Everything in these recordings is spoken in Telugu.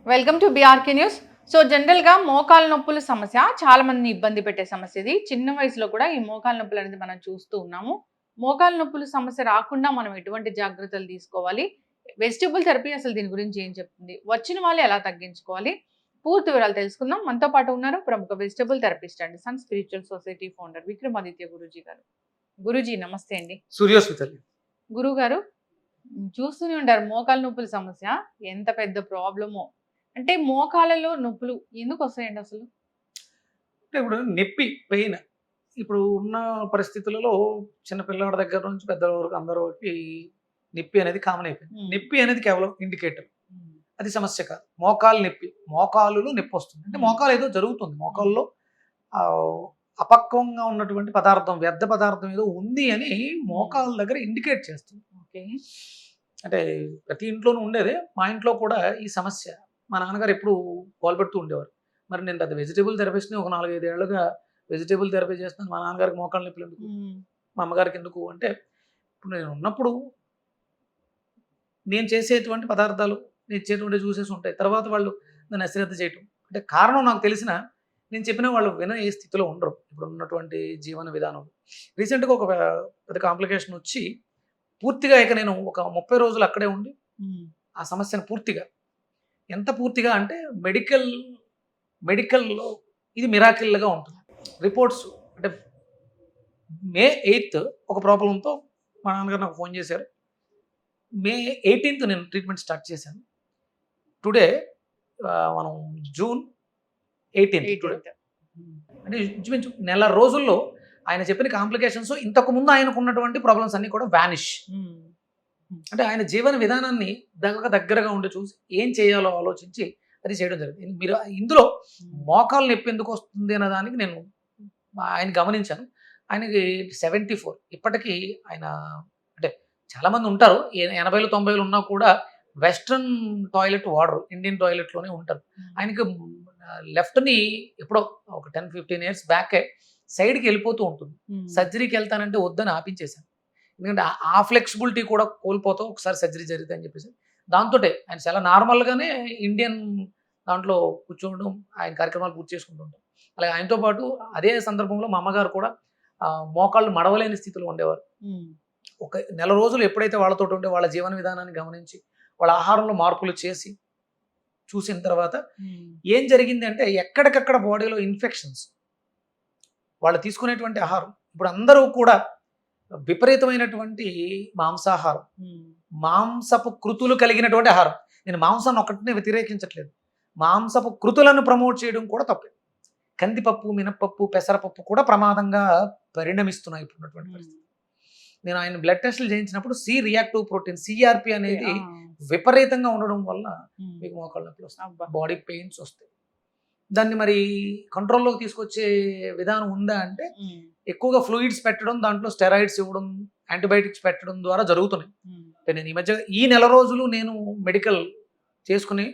Welcome to BRK news. So జనరల్‌గా మోకాలు నొప్పుల సమస్య చాలా మందిని ఇబ్బంది పెట్టే సమస్య ఇది. చిన్న వయసులో కూడా ఈ మోకాలు నొప్పులు అనేది మనం చూస్తూ ఉన్నాము. మోకాలు నొప్పుల సమస్య రాకుండా మనం ఎటువంటి జాగ్రత్తలు తీసుకోవాలి? వెజిటబుల్ థెరపీ అసలు దీని గురించి ఏం చెప్తుంది? వచ్చిన వాళ్ళు ఎలా తగ్గించుకోవాలి? పూర్తి వివరాలు తెలుసుకుందాం. మనతో పాటు ఉన్నారు ప్రముఖ vegetable therapist and sun spiritual society founder Vikramaditya Guruji గారు. గురూజీ నమస్తే అండి. సూర్యోస్మితల్లి. గురువుగారు చూస్తూనే ఉంటారు మోకాలు నొప్పుల సమస్య ఎంత పెద్ద ప్రాబ్లమో. అంటే మోకాళ్ళలో నొప్పులు ఎందుకొస్తాయండి అసలు? అంటే ఇప్పుడు నొప్పి, పెయిన్ ఇప్పుడు ఉన్న పరిస్థితులలో చిన్న పిల్లాడి దగ్గర నుంచి పెద్దల వరకు అందరికి నొప్పి అనేది కామన్ అయిపోయింది. నొప్పి అనేది కేవలం ఇండికేటర్. హ్మ్. అది సమస్య కాదు. మోకాలు నొప్పి, మోకాలులో నొప్పి వస్తుంది. అంటే మోకాలు ఏదో జరుగుతుంది. మోకాల్లో అపక్వంగా ఉన్నటువంటి పదార్థం, వ్యర్థ పదార్థం ఏదో ఉంది అని మోకాళ్ళ దగ్గర ఇండికేట్ చేస్తుంది. ఓకే. అంటే ప్రతి ఇంట్లోనూ ఉండేదే. మా ఇంట్లో కూడా ఈ సమస్య మా నాన్నగారు ఎప్పుడు గోల్పెడుతూ ఉండేవారు. మరి నేను పెద్ద వెజిటబుల్ థెరపిస్ట్‌ని ఒక 4, 5 ఏళ్లుగా వెజిటబుల్ థెరపీ చేస్తున్నాను. మా నాన్నగారికి మోకాళ్ళ నొప్పులు ఎందుకు? హ్మ్. మా అమ్మగారికి ఎందుకు? అంటే ఇప్పుడు నేను ఉన్నప్పుడు నేను చేసేటువంటి పదార్థాలు, నేను ఇచ్చేటువంటి జ్యూసెస్ ఉంటాయి. తర్వాత వాళ్ళు నన్ను అశ్రద్ధ చేయటం. అంటే కారణం నాకు తెలిసినా నేను చెప్పినా వాళ్ళు వినే స్థితిలో ఉండరు. ఇప్పుడు ఉన్నటువంటి జీవన విధానం. రీసెంట్‌గా ఒక పెద్ద కాంప్లికేషన్ వచ్చి పూర్తిగా ఇక నేను ఒక 30 రోజులు అక్కడే ఉండి హ్మ్. ఆ సమస్యను పూర్తిగా ఎంత పూర్తిగా అంటే మెడికల్‌లో ఇది మిరాకిల్‌గా ఉంటుంది. రిపోర్ట్స్ అంటే మే 8 ఒక ప్రాబ్లమ్‌తో మా నాన్నగారు నాకు ఫోన్ చేశారు. మే 18 నేను ట్రీట్మెంట్ స్టార్ట్ చేశాను. టుడే మనం జూన్ 18 టుడే. 8 హ్మ్. అంటే ఇంచుమించు నెల రోజుల్లో ఆయన చెప్పిన కాంప్లికేషన్స్ ఇంతకుముందు ఆయనకున్నటువంటి ప్రాబ్లమ్స్ అన్నీ కూడా వానిష్. హ్మ్. అంటే ఆయన జీవన విధానాన్ని దగ్గరగా ఉండి చూసి ఏం చేయాలో ఆలోచించి అది చేయడం జరిగింది. మీరు ఇందులో మోకాలు నొప్పి ఎందుకు వస్తుంది అనే దానికి నేను ఆయన గమనించాను. ఆయనకి 74 ఇప్పటికీ ఆయన అంటే చాలామంది ఉంటారు. 80లు 90లు ఉన్నా కూడా వెస్టర్న్ టాయిలెట్ వాడరు. ఇండియన్ టాయిలెట్‌లోనే ఉంటారు. ఆయనకి లెఫ్ట్‌ని ఎప్పుడో ఒక 10, 15 ఇయర్స్ బ్యాకే సైడ్‌కి వెళ్ళిపోతూ ఉంటుంది. హ్మ్. సర్జరీకి వెళ్తానంటే వద్దని ఆపించేశాను. ఎందుకంటే ఆ ఫ్లెక్సిబిలిటీ కూడా కోల్పోతావు ఒకసారి సర్జరీ జరిగితే అని చెప్పేసి. దాంతోటే ఆయన చాలా నార్మల్‌గానే ఇండియన్ దాంట్లో కూర్చోవడం, ఆయన కార్యక్రమాలు పూర్తి చేసుకుంటూ ఉంటాం. అలాగే ఆయనతో పాటు అదే సందర్భంలో మా అమ్మగారు కూడా మోకాళ్ళు మడవలేని స్థితిలో ఉండేవారు. హ్మ్. ఒక నెల రోజులు ఎప్పుడైతే వాళ్ళతోటి ఉండే వాళ్ళ జీవన విధానాన్ని గమనించి, వాళ్ళ ఆహారంలో మార్పులు చేసి, చూసిన తర్వాత హ్మ్. ఏం జరిగింది అంటే ఎక్కడికక్కడ బాడీలో ఇన్ఫెక్షన్స్. వాళ్ళు తీసుకునేటువంటి ఆహారం ఇప్పుడు అందరూ కూడా విపరీతమైనటువంటి మాంసాహారం, హ్మ్. మాంసపు కృతులు కలిగినటువంటి ఆహారం. నేను మాంసాన్ని ఒక్కటినే వ్యతిరేకించట్లేదు. మాంసపు కృతులను ప్రమోట్ చేయడం కూడా తప్పే. కందిపప్పు, మినపప్పు, పెసరపప్పు కూడా ప్రమాదంగా పరిణమిస్తున్నాయి ఇప్పుడున్నటువంటి హ్మ్. పరిస్థితి. నేను ఆయన బ్లడ్ టెస్టులు చేయించినప్పుడు C reactive protein CRP okay. అనేది ఆ! విపరీతంగా ఉండడం వల్ల హ్మ్. మీకు మోకాళ్ళ నొప్పులు వస్తాయి. అబ్బా! బాడీ పెయిన్స్ వస్తాయి. దాన్ని మరి కంట్రోల్‌లోకి తీసుకొచ్చే విధానం ఉందా అంటే హ్మ్. ఎక్కువగా ఫ్లూయిడ్స్ పెట్టడం, దాంట్లో స్టెరాయిడ్స్ ఇవ్వడం, యాంటీబయాటిక్స్ పెట్టడం ద్వారా జరుగుతున్నాయి. హ్మ్. అంటే నేను ఈ మధ్య ఈ నెల రోజులు నేను మెడికల్ చేసుకొని,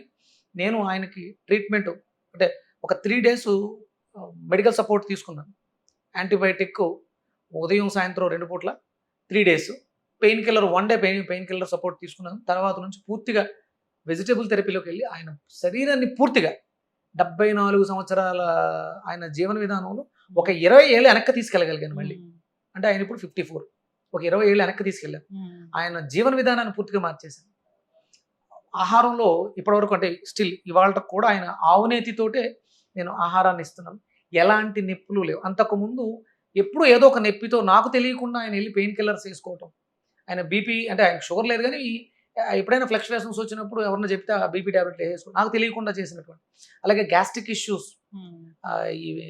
నేను ఆయనకి ట్రీట్మెంట్ అంటే ఒక 3 డేస్ మెడికల్ సపోర్ట్ తీసుకున్నాను. యాంటీబయాటిక్ ఉదయం, సాయంత్రం 2 పూట్ల 3 days. Pain killer 1 day pain killer support తీసుకున్నాను. తర్వాత నుంచి పూర్తిగా వెజిటబుల్ థెరపీలోకెళ్ళి ఆయన శరీరాన్ని పూర్తిగా 74 సంవత్సరాల ఆయన జీవన విధానంలో ఒక 20 ఏళ్ళు వెనక్కి తీసుకెళ్ళగలిగాను మళ్ళీ. హ్మ్. అంటే ఆయన ఇప్పుడు 54. ఒక 20 ఏళ్ళు వెనక్కి తీసుకెళ్ళాను. హ్మ్. ఆయన జీవన విధానాన్ని పూర్తిగా మార్చేశాను. ఆహారంలో ఇప్పటివరకు అంటే స్టిల్ ఇవాళకి కూడా ఆయన ఆవు నేతితోటే నేను ఆహారాన్ని ఇస్తున్నాను. ఎలాంటి నొప్పులు లేవు. అంతకుముందు ఎప్పుడూ ఏదో ఒక నొప్పితో నాకు తెలియకుండా ఆయన ఎళ్లి పెయిన్ కిల్లర్స్ ఏసుకోవటం. ఆయన బీపీ అంటే ఆయనకు షుగర్ లేదు గానీ ఎప్పుడైనా ఫ్లక్చుయేషన్స్ వచ్చినప్పుడు ఎవరైనా చెప్తే ఆ బీపీ టాబ్లెట్లు ఏసేసుకోవడం. నాకు తెలియకుండా చేసినటువంటి. అలాగే గ్యాస్ట్రిక్ ఇష్యూస్ హ్మ్. ఇవి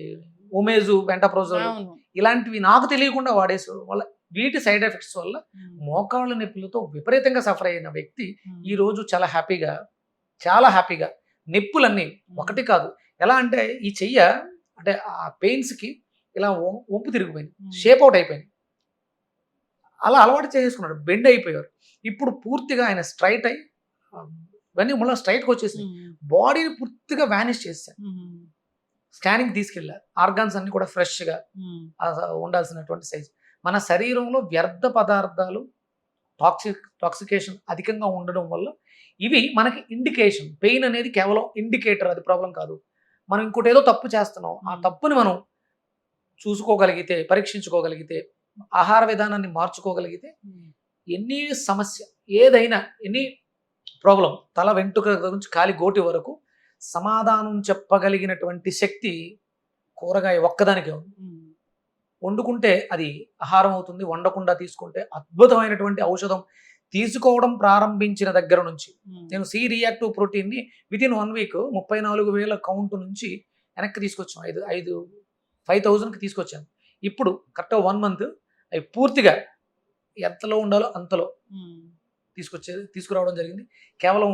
ఒమేజు, పెంటాప్రోజోల్ అవును. ఇలాంటివి నాకు తెలియకుండా వాడేసుకోవడం వల్ల వీటి సైడ్ ఎఫెక్ట్స్ వల్ల హ్మ్. మోకాళ్ళ నొప్పులతో విపరీతంగా సఫర్ అయిన వ్యక్తి హ్మ్. ఈరోజు చాలా హ్యాపీగా నొప్పులన్నీ ఒకటి కాదు. ఎలా అంటే ఈ చెయ్య అంటే ఆ పెయిన్స్‌కి ఇలా వంపు తిరిగిపోయింది. హ్మ్. షేప్ ఔట్ అయిపోయింది. అలా అలవాటు చేసేసుకున్నాడు. బెండ్ అయిపోయారు. ఇప్పుడు పూర్తిగా ఆయన స్ట్రెయిట్ అయ్యి ఆహ్, ఇవన్నీ మళ్ళా స్ట్రెయిట్‌గా హ్మ్. బాడీని పూర్తిగా వానిష్ చేసేసారు. హ్మ్. స్కానింగ్‌కి తీసుకెళ్లారు. ఆర్గాన్స్ అన్నీ కూడా ఫ్రెష్‌గా హ్మ్. ఉండాల్సినటువంటి సైజ్. మన శరీరంలో వ్యర్థ పదార్థాలు టాక్సికేషన్ అధికంగా ఉండడం వల్ల ఇవి మనకి ఇండికేషన్. పెయిన్ అనేది కేవలం ఇండికేటర్, అది ప్రాబ్లం కాదు. మనం ఇంకోటి ఏదో తప్పు చేస్తున్నాం, ఆ తప్పుని మనం చూసుకోగలిగితే, పరీక్షించుకోగలిగితే, ఆహార విధానాన్ని మార్చుకోగలిగితే ఎన్ని సమస్య ఏదైనా, ఎనీ ప్రాబ్లం, తల వెంట్రుక నుంచి కాలి గోటి వరకు సమాధానం చెప్పగలిగినటువంటి శక్తి కూరగాయ ఒక్కదానికే ఉంది. వండుకుంటే అది ఆహారం అవుతుంది, వండకుండా తీసుకుంటే అద్భుతమైనటువంటి ఔషధం. తీసుకోవడం ప్రారంభించిన దగ్గర నుంచి నేను సి రియాక్టివ్ ప్రోటీన్ని వితిన్ 1 వీక్ 34,000 కౌంట్ నుంచి వెనక్కి తీసుకొచ్చాను. 5,000కి తీసుకొచ్చాను. ఇప్పుడు కరెక్ట్గా 1 మంత్ అవి పూర్తిగా ఎంతలో ఉండాలో అంతలో తీసుకురావడం జరిగింది. కేవలం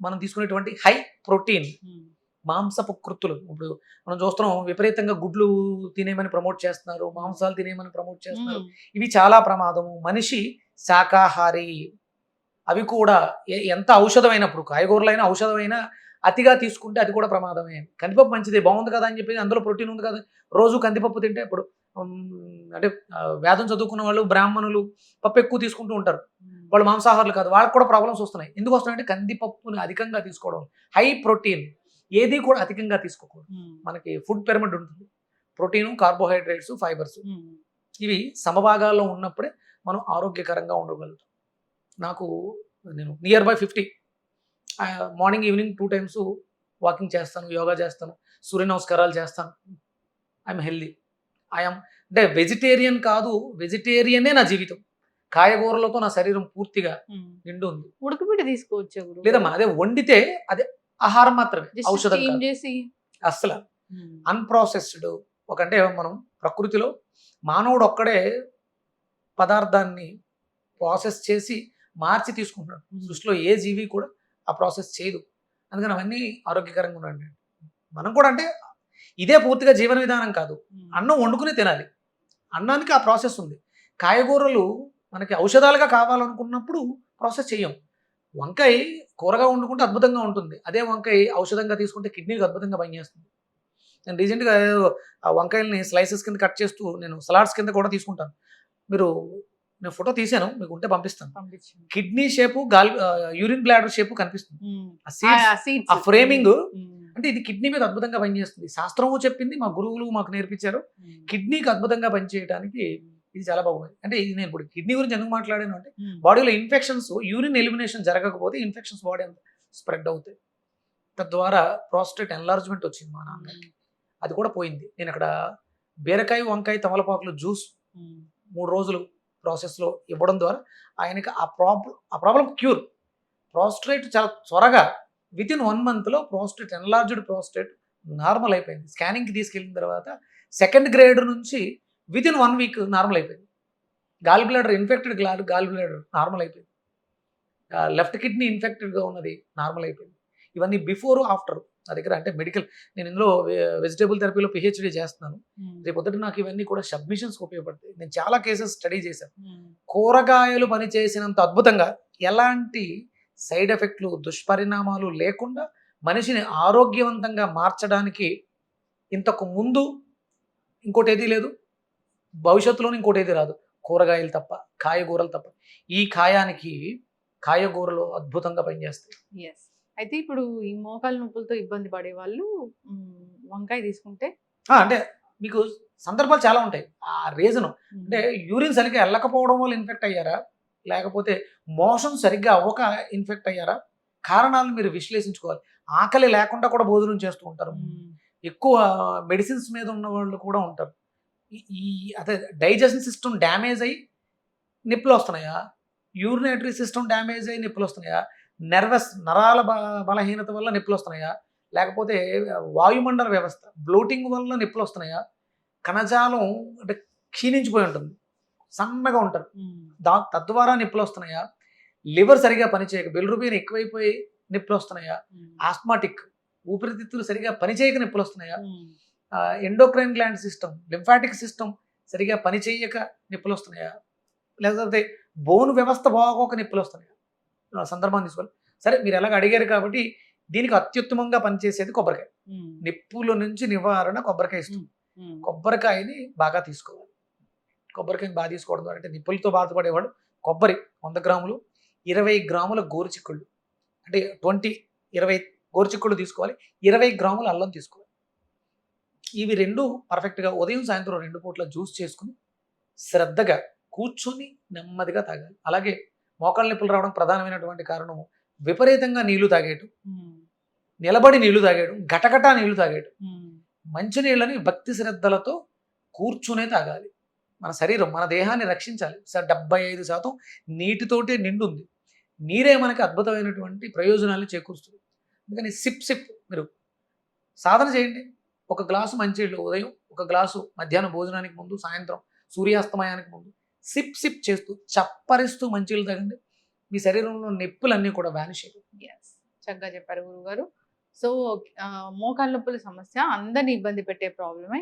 మనం తీసుకునేటువంటి హై ప్రోటీన్ మాంసపు కృత్తులు. ఇప్పుడు మనం చూస్తున్నాం, విపరీతంగా గుడ్లు తినేయమని ప్రమోట్ చేస్తున్నారు, మాంసాలు తినేయమని ప్రమోట్ చేస్తున్నారు. ఇవి చాలా ప్రమాదము. మనిషి శాకాహారి. అవి కూడా ఎంత ఔషధమైనప్పుడు, కాయగూరలైన ఔషధమైన అతిగా తీసుకుంటే అది కూడా ప్రమాదమే. కందిపప్పు మంచిదే, బాగుంది కదా అని చెప్పి అందులో ప్రోటీన్ ఉంది కదా, రోజు కందిపప్పు తింటే ఇప్పుడు అంటే వేదం చదువుకున్న వాళ్ళు, బ్రాహ్మణులు పప్పు ఎక్కువ తీసుకుంటూ ఉంటారు, వాళ్ళు మాంసాహారులు కాదు, వాళ్ళకి కూడా ప్రాబ్లమ్స్ వస్తున్నాయి. ఎందుకు వస్తున్నాయంటే కందిపప్పుని అధికంగా తీసుకోవడం. హై ప్రోటీన్ ఏది కూడా అధికంగా తీసుకోకూడదు. మనకి ఫుడ్ పిరమిడ్ ఉంటుంది, ప్రోటీను, కార్బోహైడ్రేట్స్, ఫైబర్స్, ఇవి సమభాగాల్లో ఉన్నప్పుడే మనం ఆరోగ్యకరంగా ఉండగలుగుతాం. నేను near by 50 morning evening 2 times walking చేస్తాను, యోగా చేస్తాను, సూర్య నమస్కారాలు చేస్తాను. I'm healthy. అంటే వెజిటేరియన్ కాదు, వెజిటేరియనే నా జీవితం. కాయగూరలతో నా శరీరం పూర్తిగా నిండు ఉంది. ఉడకబెట్టి తీసుకోవచ్చు లేదమ్మా, అదే వండితే అదే ఆహారం మాత్రమే, ఔషధం కాదు. అసలు అన్ప్రాసెస్డ్ అంటే మనం ప్రకృతిలో మానవుడు ఒక్కడే పదార్థాన్ని ప్రాసెస్ చేసి మార్చి తీసుకుంటున్నాడు. సృష్టిలో ఏ జీవి కూడా ఆ ప్రాసెస్ చేయదు. అందుకని అవన్నీ ఆరోగ్యకరంగా ఉండండి. మనం కూడా అంటే ఇదే పూర్తిగా జీవన విధానం కాదు. అన్నం వండుకుని తినాలి, అన్నానికి ఆ ప్రాసెస్ ఉంది. కాయగూరలు మనకి ఔషధాలుగా కావాలనుకున్నప్పుడు ప్రాసెస్ చేయం. వంకాయ కూరగా వండుకుంటే అద్భుతంగా ఉంటుంది, అదే వంకాయ ఔషధంగా తీసుకుంటే కిడ్నీకి అద్భుతంగా పనిచేస్తుంది. నేను రీసెంట్గా ఆ వంకాయల్ని స్లైసెస్ కింద కట్ చేస్తూ నేను సలాడ్స్ కింద కూడా తీసుకుంటాను. నేను ఫోటో తీసాను, మీకు ఉంటే పంపిస్తాను. Kidney shape, urine bladder shape కనిపిస్తుంది. ఆ ఫ్రేమింగ్ అంటే ఇది కిడ్నీ మీద అద్భుతంగా పనిచేస్తుంది. శాస్త్రము చెప్పింది, మా గురువులు మాకు నేర్పించారు. కిడ్నీకి అద్భుతంగా పనిచేయడానికి ఇది చాలా బాగుంది. అంటే ఇది నేను ఇప్పుడు కిడ్నీ గురించి ఎందుకు మాట్లాడాను అంటే, బాడీలో ఇన్ఫెక్షన్స్, యూరిన్ ఎలిమినేషన్ జరగకపోతే ఇన్ఫెక్షన్స్ బాడీ అంతా స్ప్రెడ్ అవుతాయి. తద్వారా ప్రాస్టేట్ ఎన్లార్జ్మెంట్ వచ్చింది మా నాన్నకి, అది కూడా పోయింది. నేను అక్కడ బీరకాయ, వంకాయ, తమలపాకులు జ్యూస్ 3 రోజులు ప్రాసెస్లో ఇవ్వడం ద్వారా ఆయనకి ఆ ప్రాబ్లం క్యూర్. ప్రాస్టేట్ చాలా త్వరగా వితిన్ 1 monthలో ప్రాస్టేట్, ఎన్లార్జ్డ్ ప్రాస్టేట్ నార్మల్ అయిపోయింది. స్కానింగ్కి తీసుకెళ్ళిన తర్వాత 2nd grade నుంచి వితిన్ 1 week నార్మల్ అయిపోయింది. Gall bladder infected, gall bladder normal అయిపోయింది. లెఫ్ట్ కిడ్నీ ఇన్ఫెక్టెడ్గా ఉన్నది నార్మల్ అయిపోయింది. ఇవన్నీ బిఫోర్ ఆఫ్టర్ నా దగ్గర. అంటే మెడికల్, నేను ఇందులో వెజిటేబుల్ థెరపీలో PhD చేస్తున్నాను. రేపొద్దుట నాకు ఇవన్నీ కూడా సబ్మిషన్స్కి ఉపయోగపడతాయి. నేను చాలా కేసెస్ స్టడీ చేశాను. కూరగాయలు పనిచేసినంత అద్భుతంగా, ఎలాంటి సైడ్ ఎఫెక్ట్లు, దుష్పరిణామాలు లేకుండా మనిషిని ఆరోగ్యవంతంగా మార్చడానికి ఇంతకు ముందు ఇంకోటి ఏదీ లేదు, భవిష్యత్తులోనే ఇంకోటి ఏది రాదు. కూరగాయలు తప్ప, కాయగూరలు తప్ప. ఈ కాయగూరలు అద్భుతంగా పనిచేస్తాయి. అయితే ఇప్పుడు ఈ మోకాలు నొప్పులతో ఇబ్బంది పడే వాళ్ళు వంకాయ తీసుకుంటే, అంటే మీకు సందర్భాలు చాలా ఉంటాయి. ఆ రీజన్ అంటే యూరిన్ సరిగ్గా వెళ్ళకపోవడం వల్ల ఇన్ఫెక్ట్ అయ్యారా, లేకపోతే మోషన్ సరిగ్గా అవ్వక ఇన్ఫెక్ట్ అయ్యారా, కారణాలను మీరు విశ్లేషించుకోవాలి. ఆకలి లేకుండా కూడా భోజనం చేస్తూ ఉంటారు. ఎక్కువ మెడిసిన్స్ మీద ఉన్న వాళ్ళు కూడా ఉంటారు. అదే డైజెషన్ సిస్టమ్ డ్యామేజ్ అయ్యి నొప్పులు వస్తున్నాయా, యూరినేటరీ సిస్టమ్ డ్యామేజ్ అయ్యి నొప్పులు వస్తున్నాయా, నరాల బలహీనత వల్ల నొప్పులు వస్తున్నాయా, లేకపోతే వాయుమండల వ్యవస్థ బ్లోటింగ్ వల్ల నొప్పులు వస్తున్నాయా, కణజాలం అంటే క్షీణించిపోయి ఉంటుంది, సన్నగా ఉంటారు, తద్వారా నొప్పులు వస్తున్నాయా, లివర్ సరిగా పనిచేయక బిలిరుబిన్ ఎక్కువైపోయి నొప్పులు వస్తున్నాయా, ఆస్మాటిక్ ఊపిరితిత్తులు సరిగా పనిచేయక నొప్పులు వస్తున్నాయా, endocrine gland system, lymphatic system సరిగా పనిచేయక నొప్పులు వస్తున్నాయా, లేకపోతే బోను వ్యవస్థ బాగోక నొప్పులు వస్తున్నాయా, సందర్భాన్ని తీసుకోవాలి. సరే, మీరు ఎలాగ అడిగారు కాబట్టి దీనికి అత్యుత్తమంగా పనిచేసేది కొబ్బరికాయ. నొప్పుల నుంచి నివారణ కొబ్బరికాయ ఇస్తుంది. కొబ్బరికాయని బాగా తీసుకోవాలి. కొబ్బరికాయని బాగా తీసుకోవడం ద్వారా, అంటే నొప్పులతో బాధపడేవాడు కొబ్బరి 100 గ్రాములు, 20 గ్రాముల గోరుచిక్కుళ్ళు, అంటే 20 గోరుచిక్కుళ్ళు తీసుకోవాలి, 20 గ్రాముల అల్లం తీసుకోవాలి. ఇవి 2 పర్ఫెక్ట్‌గా ఉదయం, సాయంత్రం 2 పూట్ల జ్యూస్ చేసుకొని శ్రద్ధగా కూర్చొని నెమ్మదిగా తాగాలి. అలాగే మోకాళ్ళ నొప్పులు రావడం ప్రధానమైనటువంటి కారణం విపరీతంగా నీళ్లు తాగేయటం, నిలబడి నీళ్లు తాగేయడం, గటగటా నీళ్లు తాగేయడం. మంచి నీళ్ళని భక్తి శ్రద్ధలతో కూర్చునే తాగాలి. మన శరీరం, మన దేహాన్ని రక్షించాలి. 75% నీటితోటే నిండుంది. నీరే మనకి అద్భుతమైనటువంటి ప్రయోజనాలు చేకూరుస్తుంది. అందుకని సిప్ మీరు సాధన చేయండి. ఒక గ్లాసు మంచినీళ్ళు ఉదయం, ఒక గ్లాసు మధ్యాహ్నం భోజనానికి ముందు, సాయంత్రం సూర్యాస్తమయానికి ముందు సిప్ చేస్తూ చప్పరిస్తూ మంచినీళ్ళు తాగండి. మీ శరీరంలో నొప్పులన్నీ కూడా వ్యానిష్ అయిపోతాయి. ఎస్, చక్కగా చెప్పారు గురుగారు. సో మోకాళ్ళ నొప్పుల సమస్య అందరిని ఇబ్బంది పెట్టే ప్రాబ్లమే.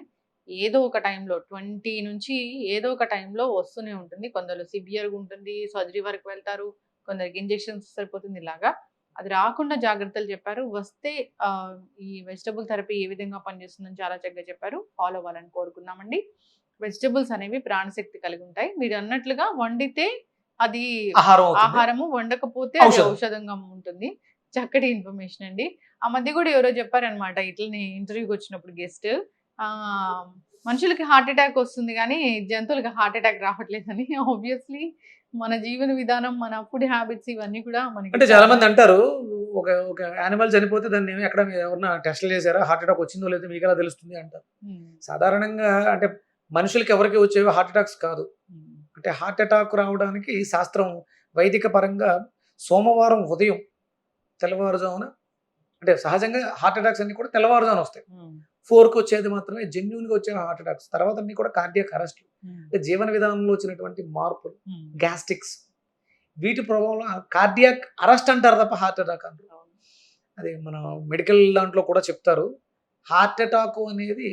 ఏదో ఒక టైంలో 20 నుంచి ఏదో ఒక టైంలో వస్తూనే ఉంటుంది. కొందరు సివియర్గా ఉంటుంది, సర్జరీ వరకు వెళ్తారు, కొందరికి ఇంజెక్షన్స్ సరిపోతుంది. ఇలాగా అది రాకుండా జాగ్రత్తలు చెప్పారు. వస్తే ఈ వెజిటబుల్ థెరపీ ఏ విధంగా పనిచేస్తుందని చాలా చక్కగా చెప్పారు. ఫాలో అవ్వాలని కోరుకుందామండి. వెజిటబుల్స్ అనేవి ప్రాణశక్తి కలిగి ఉంటాయి. మీరు అన్నట్లుగా వండితే అది ఆహారము, వండకపోతే అది ఔషధంగా ఉంటుంది. చక్కటి ఇన్ఫర్మేషన్ అండి. ఆ మధ్య కూడా ఎవరో చెప్పారనమాట, ఇట్లనే ఇంటర్వ్యూకి వచ్చినప్పుడు గెస్ట్, మనుషులకి హార్ట్ అటాక్ వస్తుంది కానీ జంతువులకి హార్ట్ అటాక్ రావట్లేదని. ఆబ్వియస్లీ మన జీవన విధానం, మన ఫుడ్ హ్యాబిట్స్ ఇవన్నీ కూడా మనకి. అంటే చాలా మంది అంటారు, ఒక యానిమల్ చనిపోతే దాన్ని ఎక్కడ ఎవరన్నా టెస్ట్లు చేశారా, హార్ట్ అటాక్ వచ్చిందో లేదో మీకు ఎలా తెలుస్తుంది అంటారు. సాధారణంగా అంటే మనుషులకి ఎవరికి వచ్చేవి హార్ట్ అటాక్స్ కాదు. అంటే హార్ట్ అటాక్ రావడానికి శాస్త్రం వైదిక పరంగా సోమవారం ఉదయం తెల్లవారుజామున, అంటే సహజంగా హార్ట్ అటాక్స్ అన్ని కూడా తెల్లవారుజామున వస్తాయి. 4కి వచ్చేది మాత్రమే జెన్యూన్గా వచ్చే హార్ట్ అటాక్స్. తర్వాత అన్ని కూడా కార్డియాక్ అరెస్ట్లు, అంటే జీవన విధానంలో వచ్చినటువంటి మార్పులు, గ్యాస్ట్రిక్స్, వీటి ప్రభావంలో కార్డియాక్ అరెస్ట్ అంటారు తప్ప హార్ట్ అటాక్ అంటారు. అది మన మెడికల్ దాంట్లో కూడా చెప్తారు. హార్ట్ అటాక్ అనేది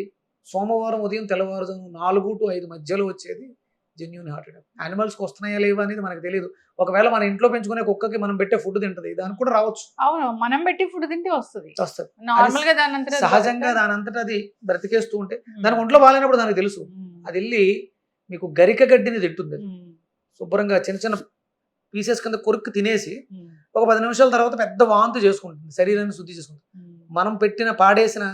సోమవారం ఉదయం తెల్లవారుజాము 4 to 5 మధ్యలో వచ్చేది జెన్యూన్ హార్ట్ అటాక్. యానిమల్స్కి వస్తున్నాయా లేవా అనేది మనకు తెలియదు. ఒకవేళ మన ఇంట్లో పెంచుకునే కుక్కకి మనం పెట్టే ఫుడ్ తింటది, దానికి కూడా రావచ్చు. అవును, మనం పెట్టి ఫుడ్ తింటే వస్తుంది. నార్మల్ గా సహజంగా దానంతటా అది బ్రతికేస్తూ ఉంటే దానికి ఒంట్లో బాగాలేనప్పుడు దానికి తెలుసు. అది వెళ్ళి మీకు గరిక గడ్డిని తింటుంది. శుభ్రంగా చిన్న చిన్న పీసెస్ కింద కొరుక్కు తినేసి ఒక 10 నిమిషాల తర్వాత పెద్ద వాంతి చేసుకుంటుంది, శరీరాన్ని శుద్ధి చేసుకుంటుంది. మనం పెట్టిన పాడేసిన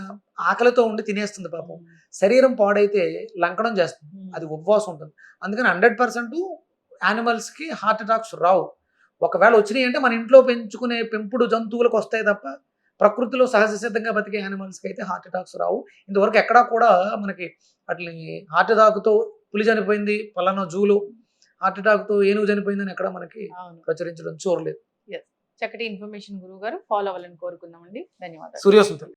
ఆకలితో ఉండి తినేస్తుంది పాపం. శరీరం పాడైతే లంకడం చేస్తుంది, అది ఉపవాసం ఉంటుంది. అందుకని 100% యానిమల్స్కి హార్ట్ అటాక్స్ రావు. ఒకవేళ వచ్చినాయి అంటే మన ఇంట్లో పెంచుకునే పెంపుడు జంతువులకు వస్తాయి తప్ప ప్రకృతిలో సహజ సిద్ధంగా బతికే యానిమల్స్కి అయితే హార్ట్ అటాక్స్ రావు. ఇంతవరకు ఎక్కడా కూడా మనకి అట్లా హార్ట్ అటాక్తో పులి చనిపోయింది, పలానా జూలో హార్ట్ అటాక్తో ఏనుగు చనిపోయిందని ఎక్కడ మనకి ప్రచురించడం చూడలేదు. చక్కటి ఇన్ఫర్మేషన్ గురువు గారు, ఫాలో అవ్వాలని కోరుకుందామండి. ధన్యవాదాలు. సూర్యోస్మితలు.